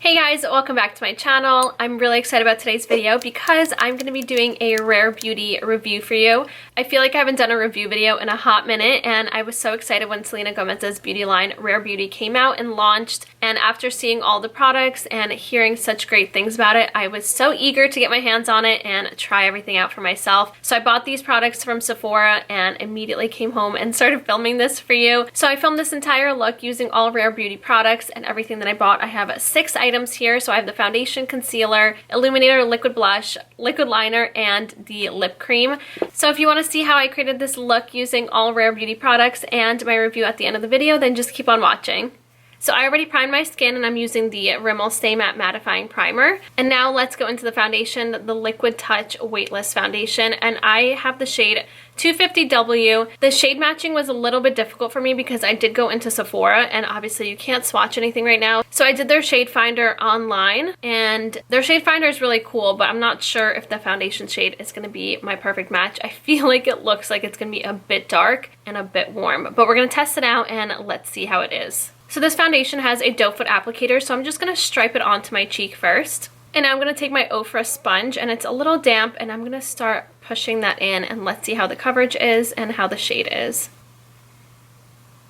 Hey guys, welcome back to my channel. I'm really excited about today's video because I'm going to be doing a Rare Beauty review for you. I feel like I haven't done a review video in a hot minute, and I was so excited when Selena Gomez's beauty line Rare Beauty came out and launched, and after seeing all the products and hearing such great things about it, I was so eager to get my hands on it and try everything out for myself. So I bought these products from Sephora and immediately came home and started filming this for you. So I filmed this entire look using all Rare Beauty products and everything that I bought. I have 6 items here. So I have the foundation, concealer, illuminator, liquid blush, liquid liner, and the lip cream. So if you want to see how I created this look using all Rare Beauty products and my review at the end of the video, then just keep on watching. So I already primed my skin and I'm using the Rimmel Stay Matte Mattifying Primer. And now let's go into the foundation, the Liquid Touch Weightless Foundation. And I have the shade 250W. The shade matching was a little bit difficult for me because I did go into Sephora and obviously you can't swatch anything right now. So I did their shade finder online and their shade finder is really cool, but I'm not sure if the foundation shade is going to be my perfect match. I feel like it looks like it's going to be a bit dark and a bit warm, but we're going to test it out and let's see how it is. So this foundation has a doe foot applicator, so I'm just going to stripe it onto my cheek first. And now I'm going to take my Ofra sponge, and it's a little damp, and I'm going to start pushing that in, and let's see how the coverage is and how the shade is.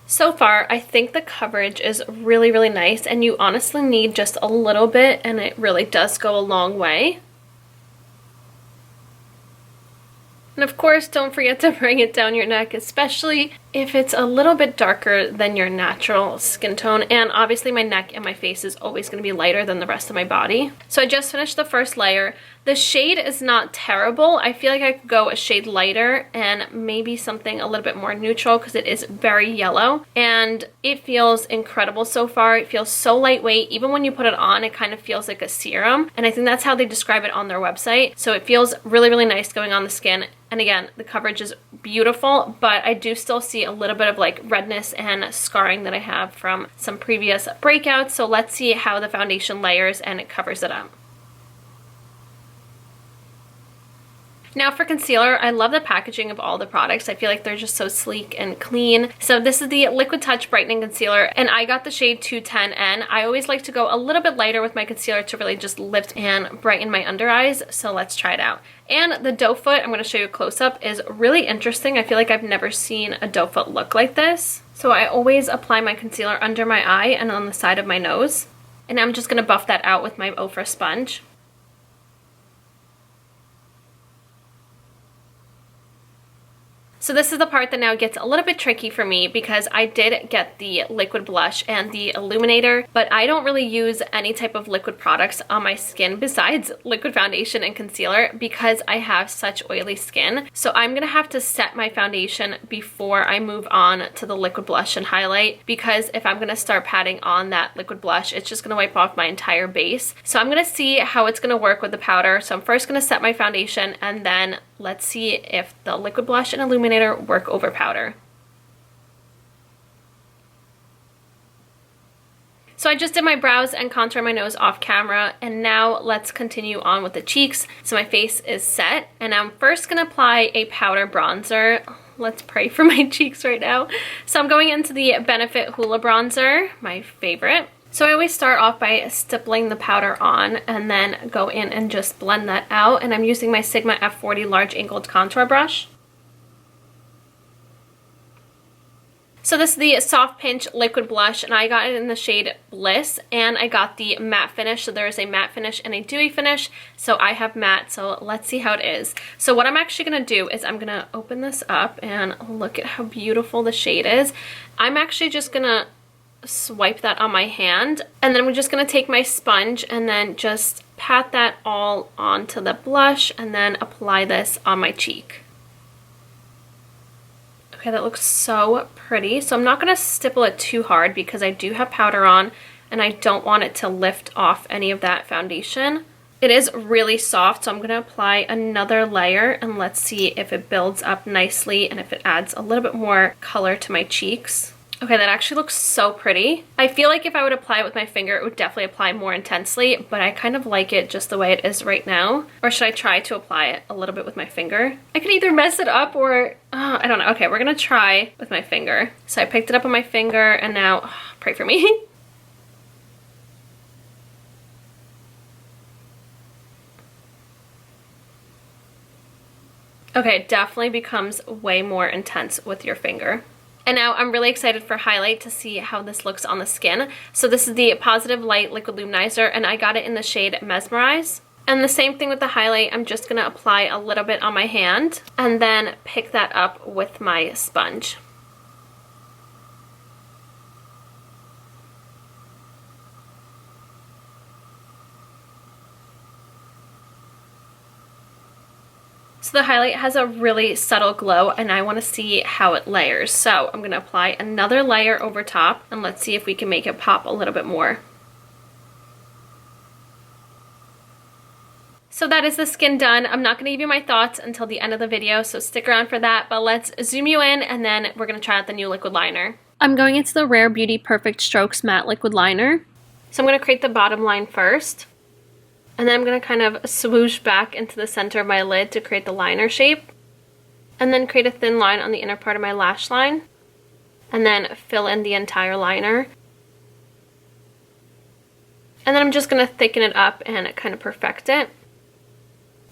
So far, I think the coverage is really, really nice, and you honestly need just a little bit, and it really does go a long way. And of course, don't forget to bring it down your neck, especially if it's a little bit darker than your natural skin tone. And obviously my neck and my face is always going to be lighter than the rest of my body. So I just finished the first layer. The shade is not terrible. I feel like I could go a shade lighter and maybe something a little bit more neutral because it is very yellow. And it feels incredible so far. It feels so lightweight. Even when you put it on, it kind of feels like a serum. And I think that's how they describe it on their website. So it feels really, really nice going on the skin. And again, the coverage is beautiful, but I do still see a little bit of like redness and scarring that I have from some previous breakouts. So let's see how the foundation layers and it covers it up. Now for concealer, I love the packaging of all the products. I feel like they're just so sleek and clean. So this is the Liquid Touch Brightening Concealer, and I got the shade 210N. I always like to go a little bit lighter with my concealer to really just lift and brighten my under eyes. So let's try it out. And the doe foot, I'm going to show you a close-up, is really interesting. I feel like I've never seen a doe foot look like this. So I always apply my concealer under my eye and on the side of my nose. And I'm just going to buff that out with my Ofra sponge. So this is the part that now gets a little bit tricky for me because I did get the liquid blush and the illuminator, but I don't really use any type of liquid products on my skin besides liquid foundation and concealer because I have such oily skin. So I'm going to have to set my foundation before I move on to the liquid blush and highlight, because if I'm going to start patting on that liquid blush, it's just going to wipe off my entire base. So I'm going to see how it's going to work with the powder. So I'm first going to set my foundation and then let's see if the liquid blush and illuminator work over powder. So I just did my brows and contour my nose off camera, and now let's continue on with the cheeks. So my face is set, and I'm first going to apply a powder bronzer. Let's pray for my cheeks right now. So I'm going into the Benefit Hoola Bronzer, my favorite. So I always start off by stippling the powder on and then go in and just blend that out. And I'm using my Sigma F40 Large Angled Contour Brush. So this is the Soft Pinch Liquid Blush, and I got it in the shade Bliss, and I got the matte finish. So there is a matte finish and a dewy finish. So I have matte, so let's see how it is. So what I'm actually going to do is I'm going to open this up and look at how beautiful the shade is. I'm actually just going to swipe that on my hand, and then we're just going to take my sponge and then just pat that all onto the blush and then apply this on my cheek. Okay, that looks so pretty. So I'm not going to stipple it too hard because I do have powder on and I don't want it to lift off any of that foundation. It is really soft, so I'm going to apply another layer and let's see if it builds up nicely and if it adds a little bit more color to my cheeks. Okay, that actually looks so pretty. I feel like if I would apply it with my finger, it would definitely apply more intensely, but I kind of like it just the way it is right now. Or should I try to apply it a little bit with my finger? I could either mess it up or, I don't know. Okay, we're gonna try with my finger. So I picked it up on my finger and now, pray for me. Okay, it definitely becomes way more intense with your finger. And now I'm really excited for highlight to see how this looks on the skin. So this is the Positive Light Liquid Luminizer, and I got it in the shade Mesmerize. And the same thing with the highlight, I'm just gonna apply a little bit on my hand and then pick that up with my sponge. So the highlight has a really subtle glow and I want to see how it layers. So I'm going to apply another layer over top and let's see if we can make it pop a little bit more. So that is the skin done. I'm not going to give you my thoughts until the end of the video, so stick around for that. But let's zoom you in and then we're going to try out the new liquid liner. I'm going into the Rare Beauty Perfect Strokes Matte Liquid Liner. So I'm going to create the bottom line first. And then I'm going to kind of swoosh back into the center of my lid to create the liner shape. And then create a thin line on the inner part of my lash line. And then fill in the entire liner. And then I'm just going to thicken it up and kind of perfect it.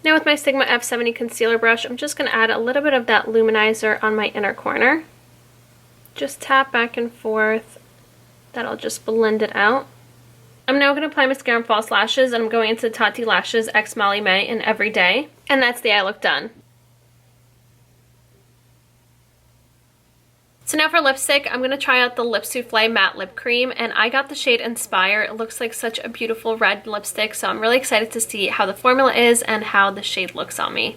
Now with my Sigma F70 concealer brush, I'm just going to add a little bit of that luminizer on my inner corner. Just tap back and forth. That'll just blend it out. I'm now going to apply mascara and false lashes, and I'm going into Tati Lashes X Molly May in Everyday. And that's the eye look done. So now for lipstick, I'm going to try out the Lip Souffle Matte Lip Cream, and I got the shade Inspire. It looks like such a beautiful red lipstick, so I'm really excited to see how the formula is and how the shade looks on me.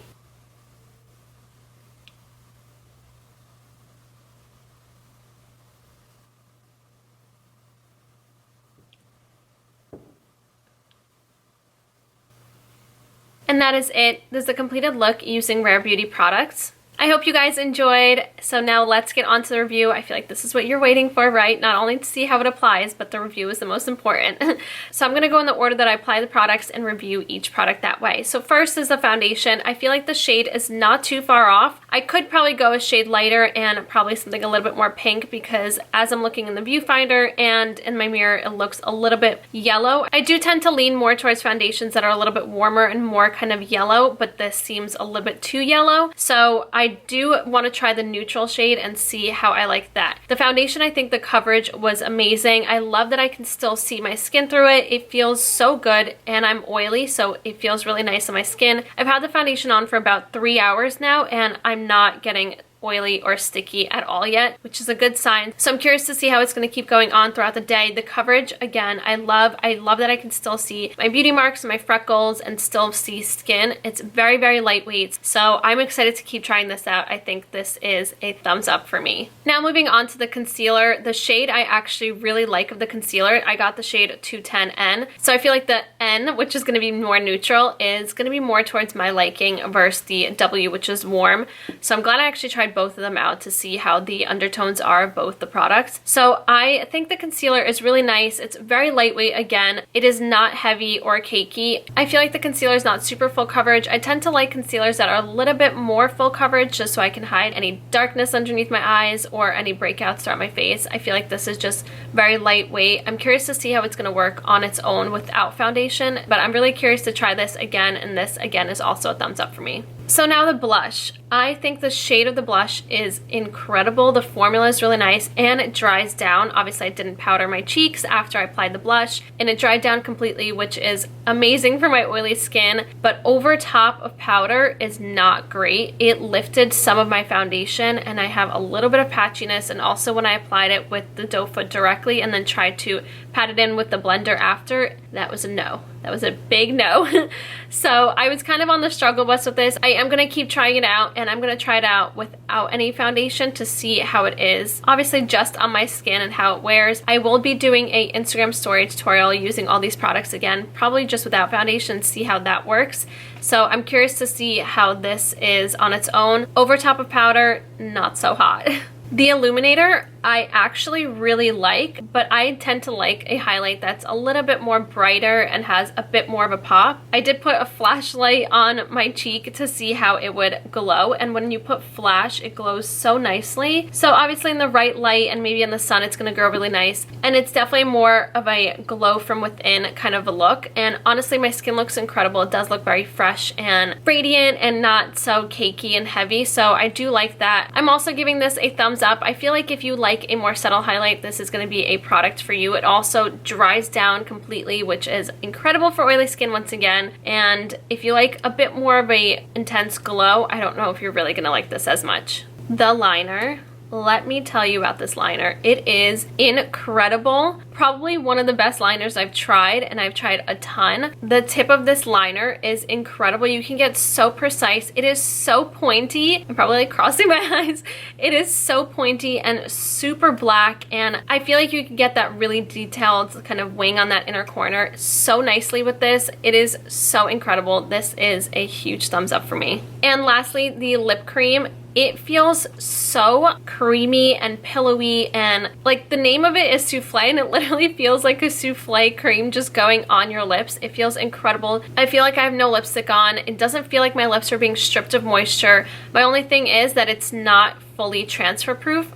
And that is it. This is a completed look using Rare Beauty products. I hope you guys enjoyed. So now let's get on to the review. I feel like this is what you're waiting for, right? Not only to see how it applies, but the review is the most important. So I'm going to go in the order that I apply the products and review each product that way. So first is the foundation. I feel like the shade is not too far off. I could probably go a shade lighter and probably something a little bit more pink because as I'm looking in the viewfinder and in my mirror, it looks a little bit yellow. I do tend to lean more towards foundations that are a little bit warmer and more kind of yellow, but this seems a little bit too yellow. So I do want to try the neutral shade and see how I like that. The foundation, I think the coverage was amazing. I love that I can still see my skin through it. It feels so good, and I'm oily, so it feels really nice on my skin. I've had the foundation on for about 3 hours now, and I'm not getting oily or sticky at all yet, which is a good sign. So I'm curious to see how it's going to keep going on throughout the day. The coverage, again, I love that I can still see my beauty marks and my freckles and still see skin. It's very, very lightweight. So I'm excited to keep trying this out. I think this is a thumbs up for me. Now moving on to the concealer. The shade I actually really like of the concealer, I got the shade 210N. So I feel like the N, which is going to be more neutral, is going to be more towards my liking versus the W, which is warm. So I'm glad I actually tried both of them out to see how the undertones are of both the products. So I think the concealer is really nice. It's very lightweight again. It is not heavy or cakey. I feel like the concealer is not super full coverage. I tend to like concealers that are a little bit more full coverage just so I can hide any darkness underneath my eyes or any breakouts throughout my face. I feel like this is just very lightweight. I'm curious to see how it's going to work on its own without foundation, but I'm really curious to try this again, and this again is also a thumbs up for me. So now the blush. I think the shade of the blush is incredible. The formula is really nice and it dries down. Obviously I didn't powder my cheeks after I applied the blush and it dried down completely, which is amazing for my oily skin, but over top of powder is not great. It lifted some of my foundation and I have a little bit of patchiness, and also when I applied it with the doe foot directly and then tried to pat it in with the blender after, that was a no. That was a big no. So I was kind of on the struggle bus with this. I am going to keep trying it out, and I'm going to try it out without any foundation to see how it is. Obviously just on my skin and how it wears. I will be doing a Instagram story tutorial using all these products again, probably just without foundation, see how that works. So I'm curious to see how this is on its own. Over top of powder, not so hot. The illuminator, I actually really like, but I tend to like a highlight that's a little bit more brighter and has a bit more of a pop. I did put a flashlight on my cheek to see how it would glow, and when you put flash, it glows so nicely. So obviously in the right light and maybe in the sun, it's gonna grow really nice, and it's definitely more of a glow from within kind of a look. And honestly, my skin looks incredible. It does look very fresh and radiant and not so cakey and heavy, so I do like that. I'm also giving this a thumbs up. I feel like if you like a more subtle highlight, this is going to be a product for you. It also dries down completely, which is incredible for oily skin once again. And if you like a bit more of a intense glow, I don't know if you're really going to like this as much. The liner. Let me tell you about this liner. It is incredible. Probably one of the best liners I've tried, and I've tried a ton. The tip of this liner is incredible. You can get so precise. It is so pointy. I'm probably like crossing my eyes. It is so pointy and super black, and I feel like you can get that really detailed kind of wing on that inner corner so nicely with this. It is so incredible. This is a huge thumbs up for me. And lastly, the lip cream. It feels so creamy and pillowy, and like the name of it is souffle, and it literally feels like a souffle cream just going on your lips. It feels incredible. I feel like I have no lipstick on. It doesn't feel like my lips are being stripped of moisture. My only thing is that it's not fully transfer proof.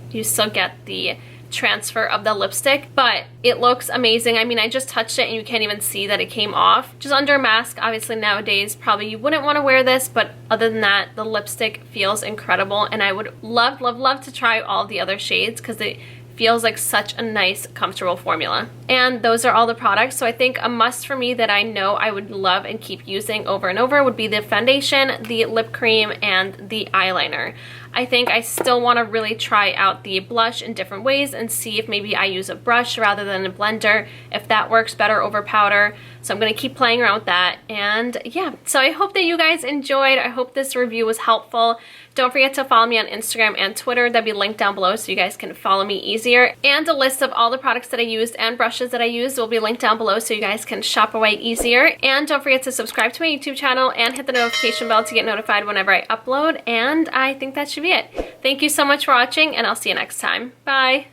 You still get the transfer of the lipstick, but it looks amazing. I mean, I just touched it and you can't even see that it came off. Just under a mask, obviously nowadays probably you wouldn't want to wear this, but other than that, the lipstick feels incredible, and I would love, love, love to try all the other shades because it feels like such a nice, comfortable formula. And those are all the products. So I think a must for me that I know I would love and keep using over and over would be the foundation, the lip cream, and the eyeliner. I think I still want to really try out the blush in different ways and see if maybe I use a brush rather than a blender, if that works better over powder. So I'm going to keep playing around with that. And yeah, so I hope that you guys enjoyed. I hope this review was helpful. Don't forget to follow me on Instagram and Twitter. That'll be linked down below so you guys can follow me easier. And a list of all the products that I used and brushes that I used will be linked down below so you guys can shop away easier. And don't forget to subscribe to my YouTube channel and hit the notification bell to get notified whenever I upload. And I think that should be it. Thank you so much for watching, and I'll see you next time. Bye!